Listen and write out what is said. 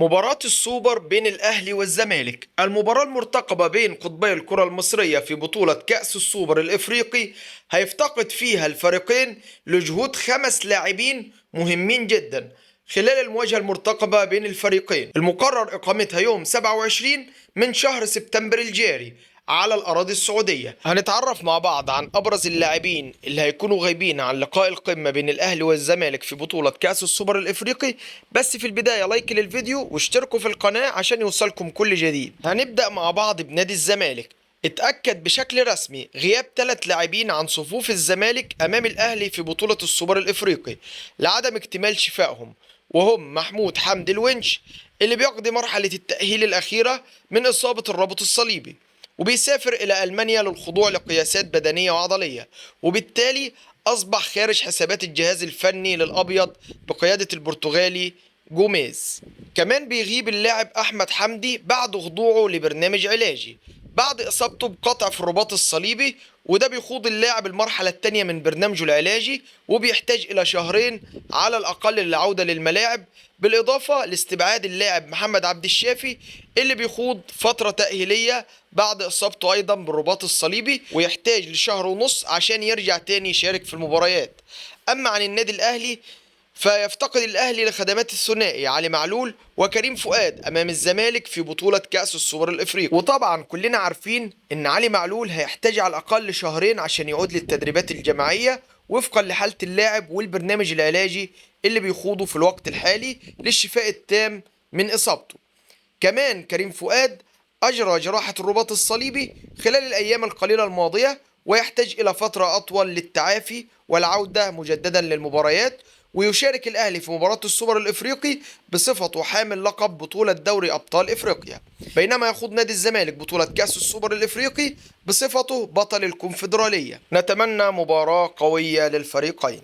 مباراة السوبر بين الأهلي والزمالك، المباراة المرتقبة بين قطبي الكرة المصرية في بطولة كأس السوبر الإفريقي، هيفتقد فيها الفريقين لجهود 5 لاعبين مهمين جدا خلال المواجهة المرتقبة بين الفريقين، المقرر إقامتها يوم 27 من شهر سبتمبر الجاري على الأراضي السعودية. هنتعرف مع بعض عن أبرز اللاعبين اللي هيكونوا غايبين عن لقاء القمة بين الأهلي والزمالك في بطولة كأس السوبر الإفريقي. بس في البداية لايك للفيديو واشتركوا في القناة عشان يوصلكم كل جديد. هنبدأ مع بعض بنادي الزمالك. اتأكد بشكل رسمي غياب 3 لاعبين عن صفوف الزمالك أمام الأهلي في بطولة السوبر الإفريقي لعدم اكتمال شفائهم، وهم محمود حمدي الونش اللي بيقضي مرحلة التأهيل الأخيرة من إصابة الرباط الصليبي وبيسافر إلى ألمانيا للخضوع لقياسات بدنية وعضلية، وبالتالي أصبح خارج حسابات الجهاز الفني للأبيض بقيادة البرتغالي جوميز. كمان بيغيب اللاعب أحمد حمدي بعد خضوعه لبرنامج علاجي بعد إصابته بقطع في الرباط الصليبي، وده بيخوض اللاعب المرحلة الثانية من برنامجه العلاجي وبيحتاج إلى شهرين على الأقل للعودة للملاعب، بالإضافة لاستبعاد اللاعب محمد عبد الشافي اللي بيخوض فترة تأهيلية بعد إصابته أيضا بالرباط الصليبي ويحتاج لشهر ونص عشان يرجع تاني يشارك في المباريات. أما عن النادي الأهلي فيفتقد الأهلي لخدمات الثنائي علي معلول وكريم فؤاد أمام الزمالك في بطولة كأس السوبر الإفريقي، وطبعا كلنا عارفين إن علي معلول هيحتاج على الأقل شهرين عشان يعود للتدريبات الجماعية وفقا لحالة اللاعب والبرنامج العلاجي اللي بيخوضه في الوقت الحالي للشفاء التام من إصابته. كمان كريم فؤاد أجرى جراحة الرباط الصليبي خلال الأيام القليلة الماضية ويحتاج إلى فترة أطول للتعافي والعودة مجددا للمباريات، ويشارك الأهلي في مباراة السوبر الإفريقي بصفته حامل لقب بطولة دوري أبطال إفريقيا، بينما يخوض نادي الزمالك بطولة كأس السوبر الإفريقي بصفته بطل الكونفدرالية. نتمنى مباراة قوية للفريقين.